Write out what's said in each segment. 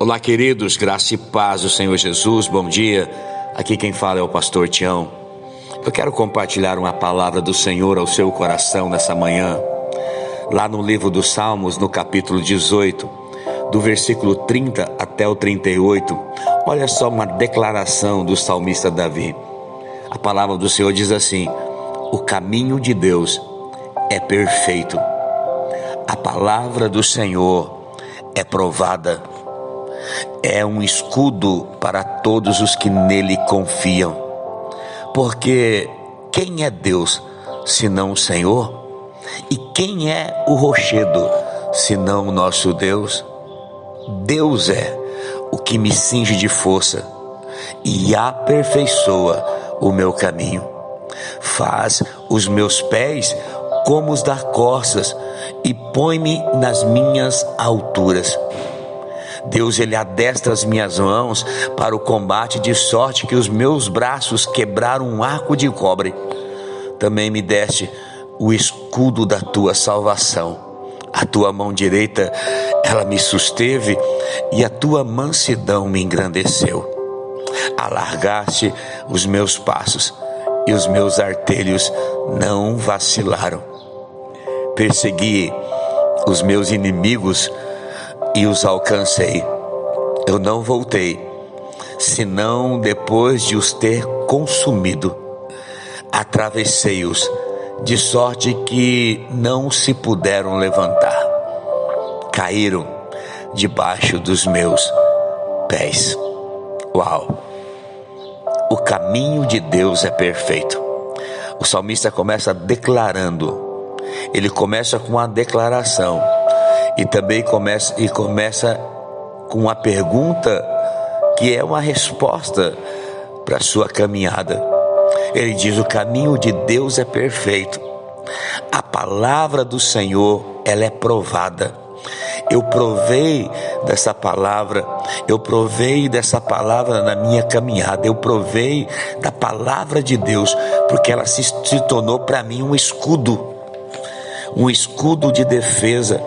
Olá, queridos, graça e paz do Senhor Jesus, bom dia. Aqui quem fala é o pastor Tião. Eu quero compartilhar uma palavra do Senhor ao seu coração nessa manhã. Lá no livro dos Salmos, no capítulo 18, do versículo 30 até o 38, olha só uma declaração do salmista Davi. A palavra do Senhor diz assim: o caminho de Deus é perfeito. A palavra do Senhor é provada. É um escudo para todos os que nele confiam. Porque quem é Deus senão o Senhor? E quem é o rochedo senão o nosso Deus? Deus é o que me cinge de força e aperfeiçoa o meu caminho. Faz os meus pés como os das corças e põe-me nas minhas alturas. Deus, Ele adestra as minhas mãos para o combate, de sorte que os meus braços quebraram um arco de cobre. Também me deste o escudo da tua salvação. A tua mão direita, ela me susteve, e a tua mansidão me engrandeceu. Alargaste os meus passos, e os meus artelhos não vacilaram. Persegui os meus inimigos e os alcancei. Eu não voltei, senão depois de os ter consumido. Atravessei-os, de sorte que não se puderam levantar. Caíram debaixo dos meus pés. Uau! O caminho de Deus é perfeito. O salmista começa declarando. Ele começa com uma declaração. E também começa com uma pergunta que é uma resposta para a sua caminhada. Ele diz: o caminho de Deus é perfeito. A palavra do Senhor, ela é provada. Eu provei dessa palavra na minha caminhada. Eu provei da palavra de Deus, porque ela se tornou para mim um escudo de defesa,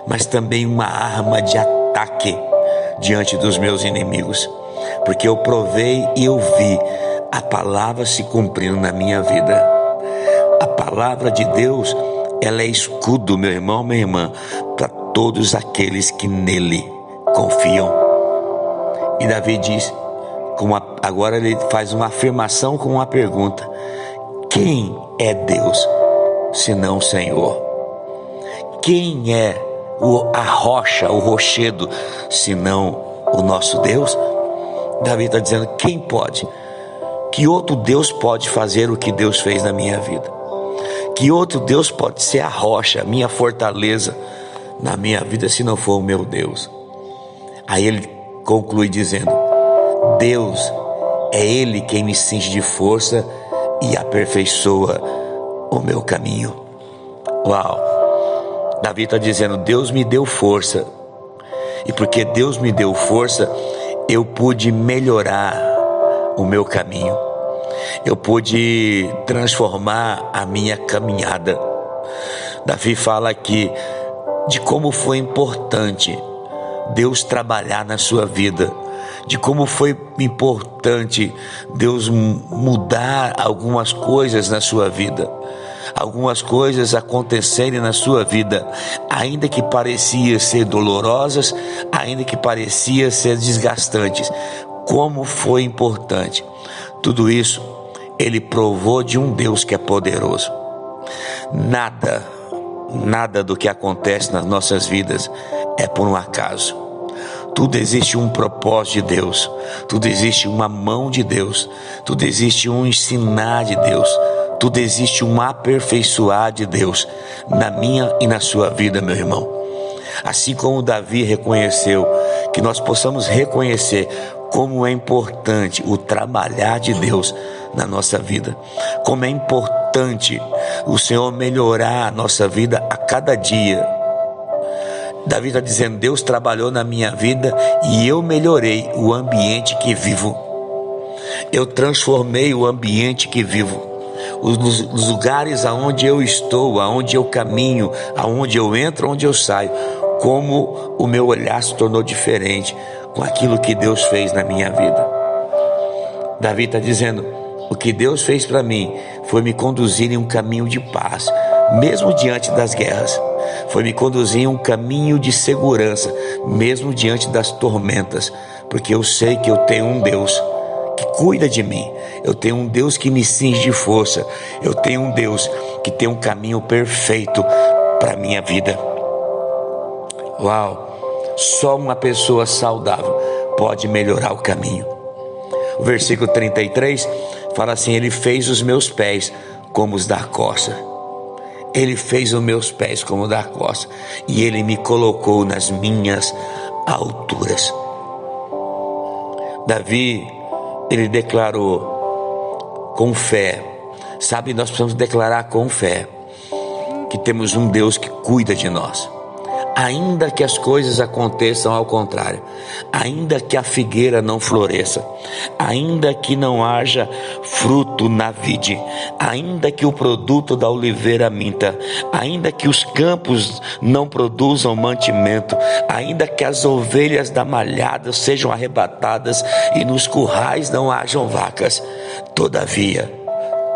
mas também uma arma de ataque diante dos meus inimigos, porque eu provei e eu vi a palavra se cumprindo na minha vida. A palavra de Deus, ela é escudo, meu irmão, minha irmã, para todos aqueles que nele confiam. E Davi diz, agora ele faz uma afirmação com uma pergunta: quem é Deus senão o Senhor? Quem é a rocha, o rochedo, senão o nosso Deus? Davi está dizendo: quem pode? Que outro Deus pode fazer o que Deus fez na minha vida? Que outro Deus pode ser a rocha, a minha fortaleza na minha vida, se não for o meu Deus? Aí ele conclui dizendo: Deus é Ele quem me cinge de força e aperfeiçoa o meu caminho. Uau! Davi está dizendo: Deus me deu força, e porque Deus me deu força, eu pude melhorar o meu caminho, eu pude transformar a minha caminhada. Davi fala aqui de como foi importante Deus trabalhar na sua vida, de como foi importante Deus mudar algumas coisas na sua vida, algumas coisas acontecerem na sua vida, ainda que parecia ser dolorosas, ainda que parecia ser desgastantes. Como foi importante. Tudo isso ele provou de um Deus que é poderoso. Nada do que acontece nas nossas vidas é por um acaso. Tudo existe um propósito de Deus, tudo existe uma mão de Deus, tudo existe um ensinar de Deus, tudo existe um aperfeiçoar de Deus na minha e na sua vida, meu irmão. Assim como Davi reconheceu, que nós possamos reconhecer como é importante o trabalhar de Deus na nossa vida, como é importante o Senhor melhorar a nossa vida a cada dia. Davi está dizendo: Deus trabalhou na minha vida e eu melhorei o ambiente que vivo. Eu transformei o ambiente que vivo. Os lugares aonde eu estou, aonde eu caminho, aonde eu entro, aonde eu saio, como o meu olhar se tornou diferente com aquilo que Deus fez na minha vida. Davi está dizendo: o que Deus fez para mim foi me conduzir em um caminho de paz, mesmo diante das guerras. Foi me conduzir em um caminho de segurança, mesmo diante das tormentas, porque eu sei que eu tenho um Deus que cuida de mim. Eu tenho um Deus que me cinge de força. Eu tenho um Deus que tem um caminho perfeito para a minha vida. Uau! Só uma pessoa saudável pode melhorar o caminho. O versículo 33 fala assim: Ele fez os meus pés como os da corça. Ele fez os meus pés como os da corça, e Ele me colocou nas minhas alturas. Davi, ele declarou com fé. Sabe, nós precisamos declarar com fé que temos um Deus que cuida de nós. Ainda que as coisas aconteçam ao contrário, ainda que a figueira não floresça, ainda que não haja fruto na vide, ainda que o produto da oliveira minta, ainda que os campos não produzam mantimento, ainda que as ovelhas da malhada sejam arrebatadas e nos currais não hajam vacas,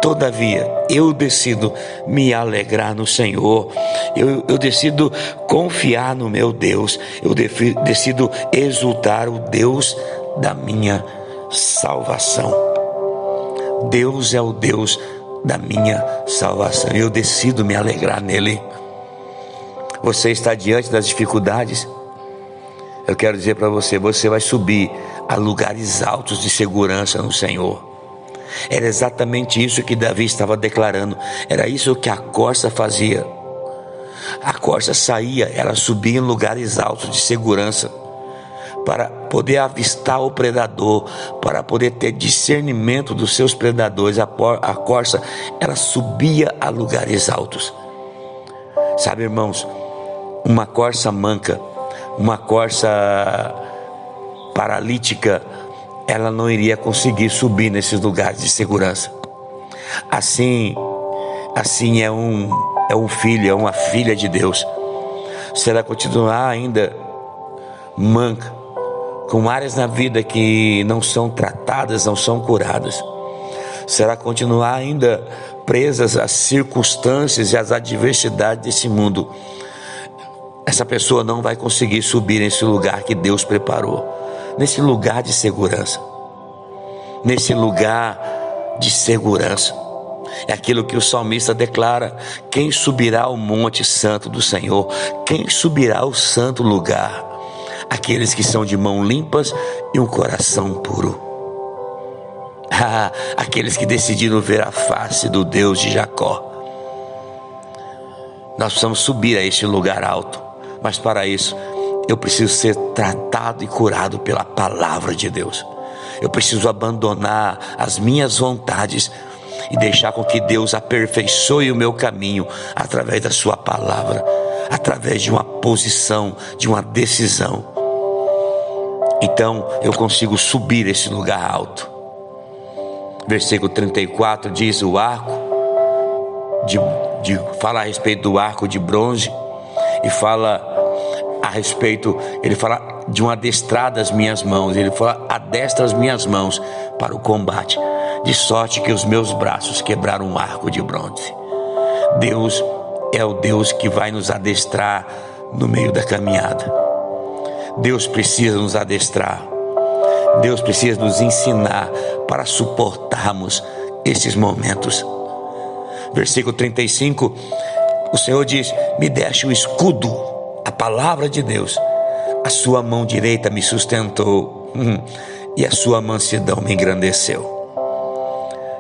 Todavia, eu decido me alegrar no Senhor, eu decido confiar no meu Deus, eu decido exultar o Deus da minha salvação. Deus é o Deus da minha salvação, eu decido me alegrar nele. Você está diante das dificuldades? Eu quero dizer para você, você vai subir a lugares altos de segurança no Senhor. Era exatamente isso que Davi estava declarando. Era isso que a corça fazia. A corça saía, ela subia em lugares altos de segurança para poder avistar o predador, para poder ter discernimento dos seus predadores. A corça, ela subia a lugares altos. Sabe, irmãos, uma corça manca, uma corça paralítica, ela não iria conseguir subir nesses lugares de segurança. Assim é um filho, é uma filha de Deus. Se ela continuar ainda manca, com áreas na vida que não são tratadas, não são curadas, se ela continuar ainda presas às circunstâncias e às adversidades desse mundo, essa pessoa não vai conseguir subir nesse lugar que Deus preparou. Nesse lugar de segurança, nesse lugar de segurança, é aquilo que o salmista declara: quem subirá ao monte santo do Senhor? Quem subirá ao santo lugar? Aqueles que são de mãos limpas e um coração puro. Aqueles que decidiram ver a face do Deus de Jacó. Nós precisamos subir a este lugar alto, mas para isso eu preciso ser tratado e curado pela palavra de Deus. Eu preciso abandonar as minhas vontades e deixar com que Deus aperfeiçoe o meu caminho através da sua palavra, através de uma posição, de uma decisão. Então eu consigo subir esse lugar alto. Versículo 34 diz: o arco fala a respeito do arco de bronze, e fala a respeito, ele fala de um adestrar das minhas mãos, ele fala: adestra as minhas mãos para o combate, de sorte que os meus braços quebraram um arco de bronze. Deus é o Deus que vai nos adestrar no meio da caminhada. Deus precisa nos adestrar, Deus precisa nos ensinar para suportarmos esses momentos. Versículo 35, o Senhor diz: me deixe o escudo, a palavra de Deus, a sua mão direita me sustentou, e a sua mansidão me engrandeceu.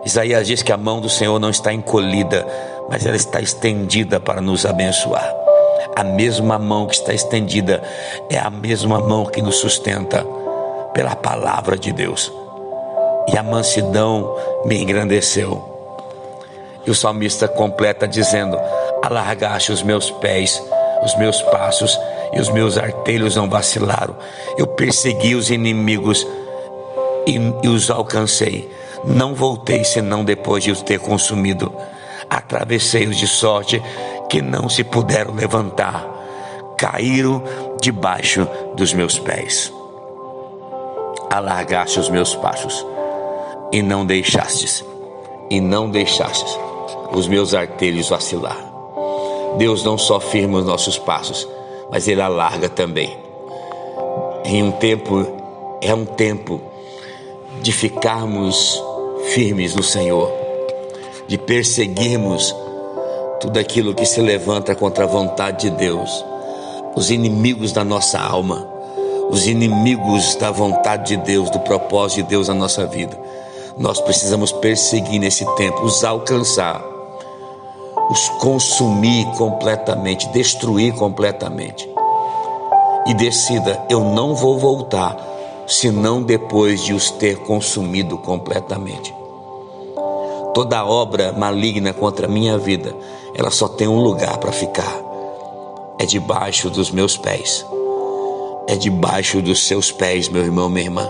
Isaías diz que a mão do Senhor não está encolhida, mas ela está estendida para nos abençoar. A mesma mão que está estendida é a mesma mão que nos sustenta pela palavra de Deus. E a mansidão me engrandeceu. E o salmista completa dizendo: alargaste os meus pés, os meus passos, e os meus artelhos não vacilaram. Eu persegui os inimigos e os alcancei. Não voltei senão depois de os ter consumido. Atravessei-os de sorte que não se puderam levantar. caíram debaixo dos meus pés. Alargaste os meus passos e não deixastes os meus artelhos vacilar. Deus não só firma os nossos passos, mas Ele alarga também. É um tempo de ficarmos firmes no Senhor, de perseguirmos tudo aquilo que se levanta contra a vontade de Deus, os inimigos da nossa alma, os inimigos da vontade de Deus, do propósito de Deus na nossa vida. Nós precisamos perseguir nesse tempo, os alcançar, os consumir completamente, destruir completamente. E decida: eu não vou voltar, senão depois de os ter consumido completamente. Toda obra maligna contra a minha vida, ela só tem um lugar para ficar: é debaixo dos meus pés. É debaixo dos seus pés, meu irmão, minha irmã.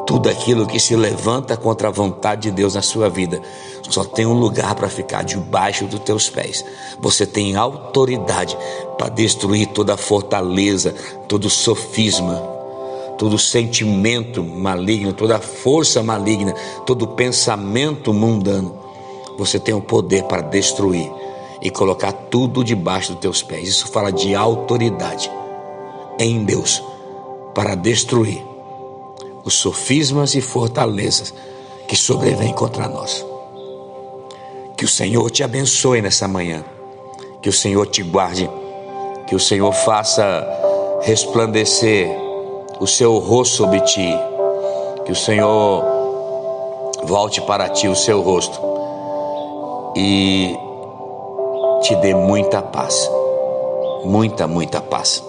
Tudo aquilo que se levanta contra a vontade de Deus na sua vida só tem um lugar para ficar: debaixo dos teus pés. Você tem autoridade para destruir toda fortaleza, todo sofisma, todo sentimento maligno, toda força maligna, todo pensamento mundano. Você tem o poder para destruir e colocar tudo debaixo dos teus pés. Isso fala de autoridade em Deus para destruir os sofismas e fortalezas que sobrevêm contra nós. Que o Senhor te abençoe nessa manhã, que o Senhor te guarde, que o Senhor faça resplandecer o seu rosto sobre ti, que o Senhor volte para ti o seu rosto e te dê muita paz, muita paz.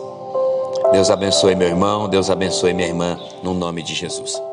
Deus abençoe meu irmão, Deus abençoe minha irmã, no nome de Jesus.